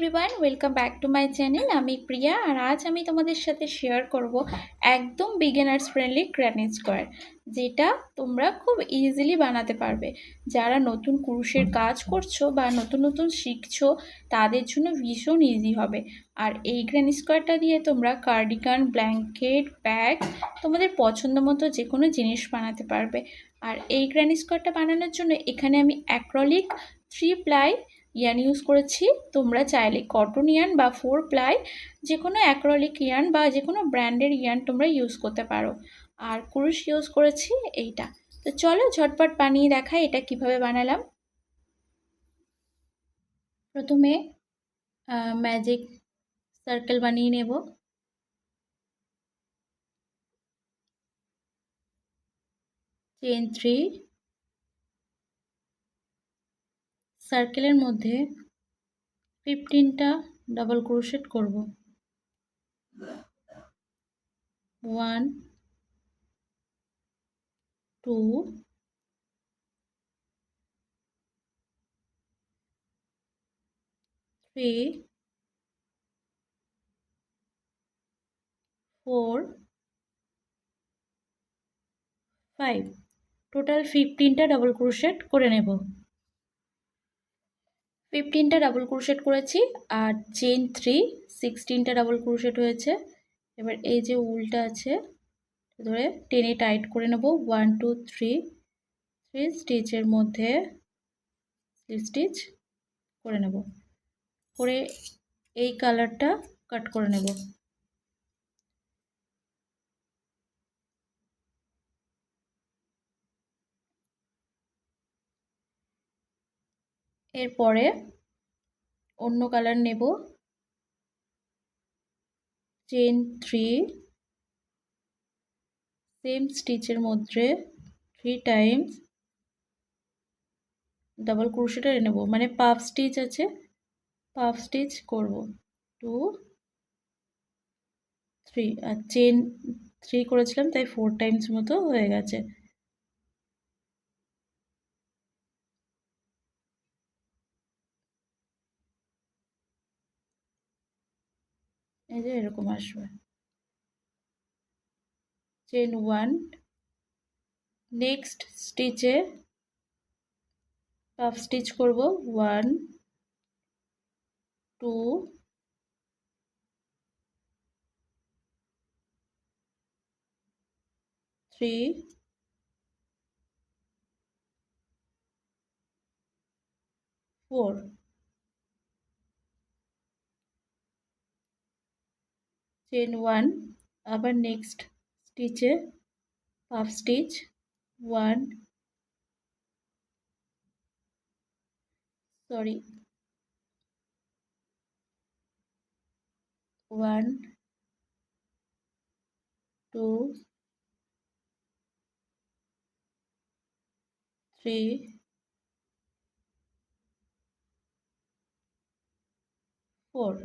Everyone, welcome back to my channel. আমি প্রিয়া, আর আজ আমি তোমাদের সাথে শেয়ার করব একদম বিগিনার্স ফ্রেন্ডলি গ্র্যানি স্কোয়ার, যেটা তোমরা খুব ইজিলি বানাতে পারবে। যারা নতুন কুরুশের কাজ করছো বা নতুন নতুন শিখছো তাদের জন্য ভীষণ ইজি হবে। আর এই গ্র্যানি স্কোয়ারটা দিয়ে তোমরা কার্ডিগান, ব্ল্যাঙ্কেট, ব্যাগ, তোমাদের পছন্দ মতো যে কোনো জিনিস বানাতে পারবে। আর এই গ্র্যানি স্কোয়ারটা বানানোর জন্য এখানে আমি অ্যাক্রিলিক 3 প্লাই ইয়ার্ন ইউজ করেছি। তোমরা চাইলে কটন ইয়ার্ন বা 4 প্লাই যে কোনো অ্যাক্রিলিক ইয়ার্ন বা যে কোনো ব্র্যান্ডের ইয়ার্ন তোমরা ইউজ করতে পারো। আর কুরুশ ইউজ করেছি এইটা। তো চলো ঝটপট বানিয়ে দেখাই এটা কিভাবে বানালাম। প্রথমে ম্যাজিক সার্কেল বানিয়ে নেব। চেইন 3, সার্কেলের মধ্যে 15টা ডাবল ক্রোশেট করব। 1 2 3 4 5, টোটাল 15টা ডাবল ক্রোশেট করে নেব। 15টা ডাবল ক্রোশেট করেছি। আর চেইন 3, 16টা ডাবল ক্রোশেট হয়েছে। এবার এই যে উলটা আছে ধরে টেনে টাইট করে নেব। 1 2 3 স্টিচের মধ্যে স্লিপ স্টিচ করে নেব, করে এই কালারটা কাট করে নেব। এরপরে অন্য কালার নেব। চেইন 3, সেম স্টিচের মধ্যে 3 টাইমস ডাবল ক্রোশেট নেব, মানে পাফ স্টিচ আছে, পাফ স্টিচ করব। 2 3, আর চেইন 3 করেছিলাম তাই 4 টাইমস মতো হয়ে গেছে। এই যে এরকম আসবে। চেইন 1, নেক্সট স্টিচে পাফ স্টিচ করব। 1 2 3 4, চেইন 1, আবার নেক্সট স্টিচে পাফ স্টিচ 1 2 3 4,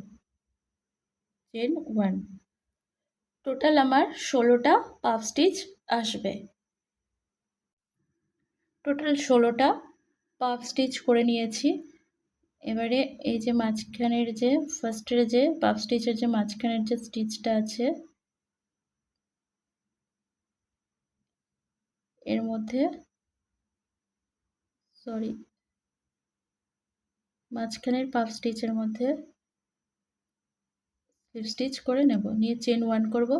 চেইন 1। টোটাল আমার 16টা পাফ স্টিচ আসবে। টোটাল 16টা পাফ স্টিচ করে নিয়েছি। এবারে এই যে মাঝখানের যে ফার্স্টের যে পাফ স্টিচের যে মাঝখানের যে স্টিচটা আছে এর মধ্যে মাঝখানের পাফ স্টিচের মধ্যে স্লিপ স্টিচ করে নেব, নিয়ে চেন 1 করব,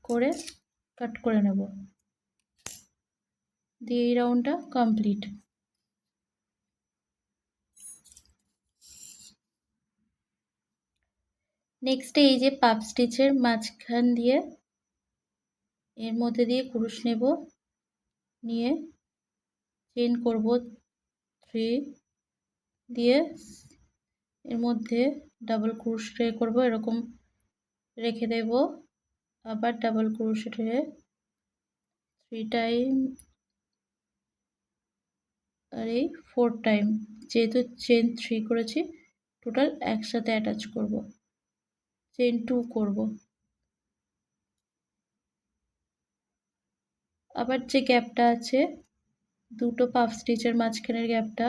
করে কাট করে নেব, দিয়ে এই রাউন্ডটা কমপ্লিট। নেক্সটে এই যে পাফ স্টিচের মাঝখান দিয়ে এর মধ্যে দিয়ে কুরুশ নেব, নিয়ে চেন করব 3, দিয়ে এর মধ্যে ডাবল ক্রোশেট করব, এরকম রেখে দেব। আবার ডাবল ক্রোশেট হয়ে 3 টাইম আর এই 4 টাইম, যেহেতু চেন 3 করেছি টোটাল একসাথে অ্যাটাচ করব। চেন 2 করব, আবার যে গ্যাপটা আছে দুটো পাফ স্টিচের মাঝখানের গ্যাপটা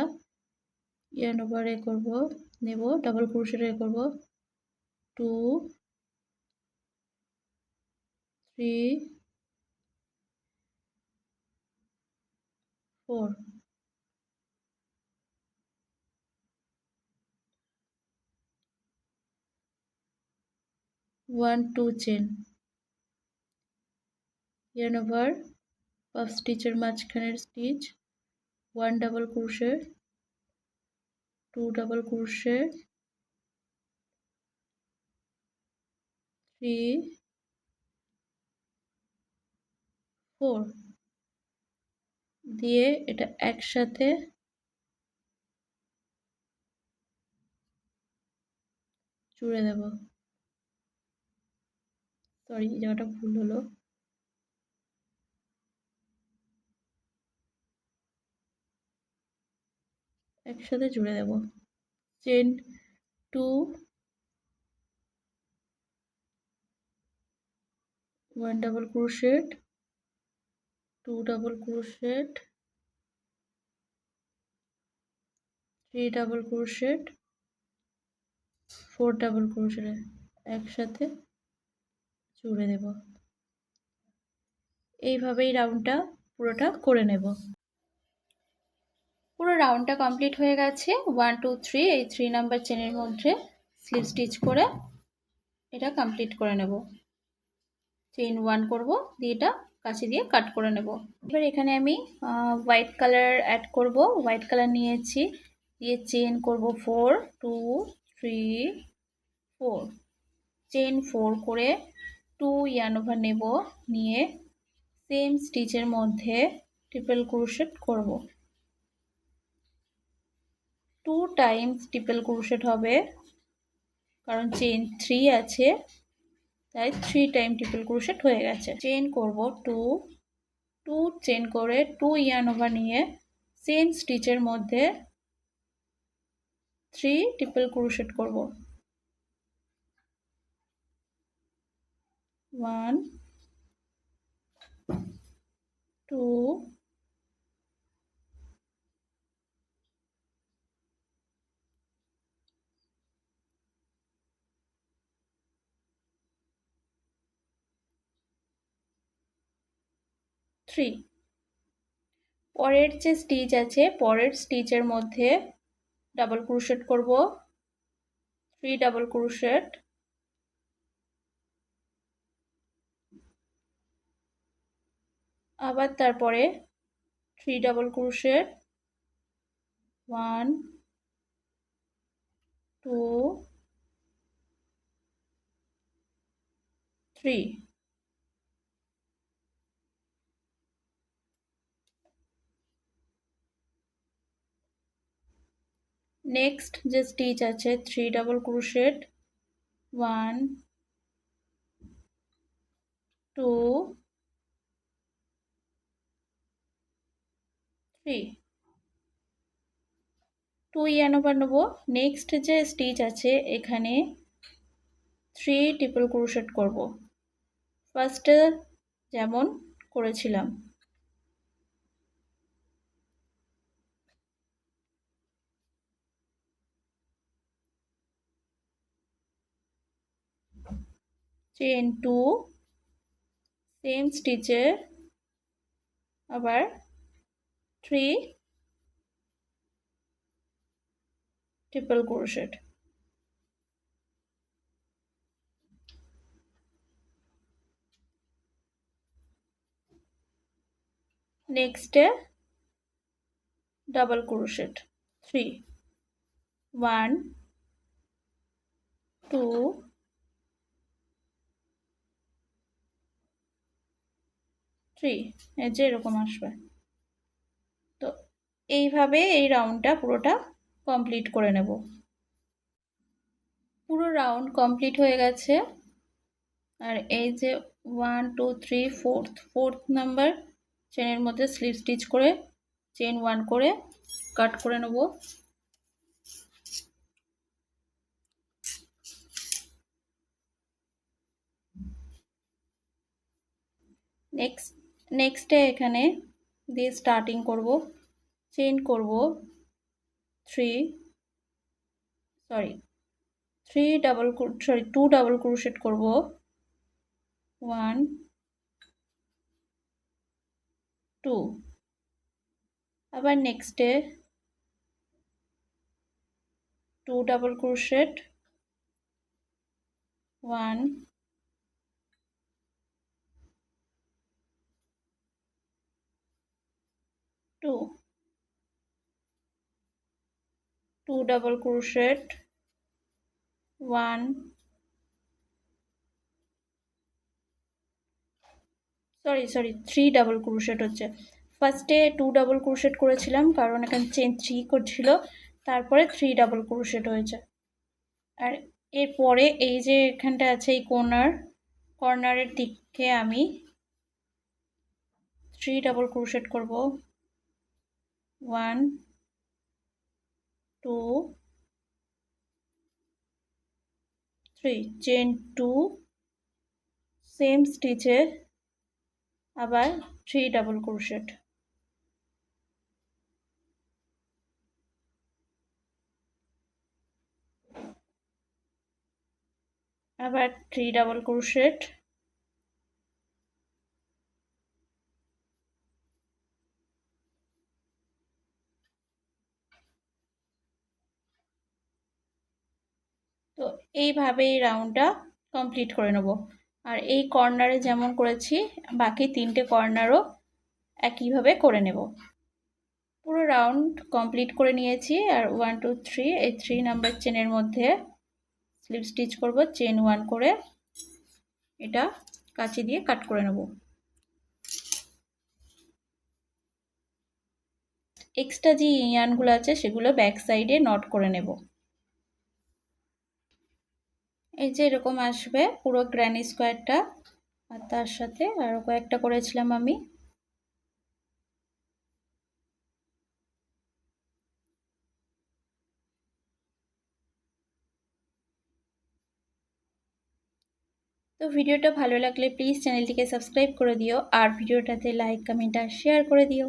ইয়ার্ন ওভারে করব, নেব, ডাবল ক্রোশেট করব 2 3 4 1 2 চেন yarn over puff স্টিচের মাঝখানের stitch 1 double crochet 2 double crochet 3 4 দিয়ে এটা একসাথে জুড়ে দেব। সরি, এই জায়গাটা ভুল হলো। একসাথে জুড়ে দেব। Chain 2 1 double crochet 2 double crochet 3 double crochet 4 double crochet একসাথে জুড়ে দেব। এইভাবেই রাউন্ডটা পুরোটা করে নেব। পুরো রাউন্ডটা কমপ্লিট হয়ে গেছে। 1 2 3 এই 3 নাম্বার চেনের মধ্যে স্লিপ স্টিচ করে এটা কমপ্লিট করে নেব। চেইন 1 করব, দিয়ে এটা কাঁচি দিয়ে কাট করে নেব। এবার এখানে আমি হোয়াইট কালার অ্যাড করব। হোয়াইট কালার নিয়েছি, দিয়ে চেইন করব 4 2 3 4 চেইন 4 করে 2 ইয়ার্ন ওভার নেব, নিয়ে সেম স্টিচের মধ্যে ট্রিপল ক্রোশেট করব। 2 টাইমস ট্রিপল ক্রোশেট হবে, কারণ চেইন 3 আছে, তাই 3 টাইম ট্রিপল ক্রোশেট হয়ে গেছে। চেইন করব 2 2 চেইন করে 2 ইয়ার্ন ওভার নিয়ে সেম স্টিচের মধ্যে 3 ট্রিপল ক্রোশেট করব। 1 2 3 পরের যে স্টিচ আছে, পরের স্টিচের মধ্যে ডাবল ক্রোশেট করব, 3 ডাবল ক্রোশেট, আবার তারপরে 3 ডাবল ক্রোশেট, 1 2 3 নেক্সট যে স্টিচ আছে 3 ডাবল ক্রোশেট, 1 2 3 2 ইয়ার্ন ওভার নেব। নেক্সট যে স্টিচ আছে এখানে 3 ট্রিপল ক্রোশেট করব, ফার্স্টে যেমন করেছিলাম। চেইন 2 সেম স্টিচে আবার 3 ট্রিপল ক্রোশেট। নেক্সটে ডাবল ক্রোশেট 3 1 2 3 এই যে এরকম আসবে। তো এইভাবে এই রাউন্ডটা পুরোটা কমপ্লিট করে নেব। পুরো রাউন্ড কমপ্লিট হয়ে গেছে। আর এই যে 1 2 3 ফোর্থ নাম্বার চেনের মধ্যে স্লিপ স্টিচ করে চেন 1 করে কাট করে নেব। নেক্সটে এখানে দিয়ে স্টার্টিং করব, চেন করব 3 সরি 2 ডাবল ক্রোশেট করব। 1 2, আবার নেক্সটে 2 double crochet, 1 2, 2 double crochet, 1 sorry 3 double crochet হচ্ছে। ফার্স্টে 2 ডাবল ক্রোশেট করেছিলাম কারণ এখানে চেন 3 করছিল, তারপরে 3 ডাবল ক্রোশেট হয়েছে। আর এরপরে এই যে এখানটা আছে এই কর্নারের দিকে আমি 3 ডাবল ক্রোশেট করব। 1 2 3, চেন 2, সেম স্টিচে আবার 3 ডাবল ক্রোশেট, আবার 3 ডাবল ক্রোশেট, তো এইভাবে এই রাউন্ডটা কমপ্লিট করে নেব। আর এই কর্নারে যেমন করেছি বাকি 3টে কর্নারও একইভাবে করে নেব। পুরো রাউন্ড কমপ্লিট করে নিয়েছি। আর 1 2 3 এই 3 নাম্বার চেনের মধ্যে স্লিপ স্টিচ করব, চেন 1 করে এটা কাঁচি দিয়ে কাট করে নেব। এক্সট্রা যে ইয়ার্নগুলো আছে সেগুলো ব্যাক সাইডে নট করে নেব। এই যে এরকম আসবে পুরো গ্র্যানি স্কোয়ারটা, আর তার সাথে আরও কয়েকটা করেছিলাম আমি। তো ভিডিওটা ভালো লাগলে প্লিজ চ্যানেলটিকে সাবস্ক্রাইব করে দিও, আর ভিডিওটাতে লাইক কমেন্ট আর শেয়ার করে দিও।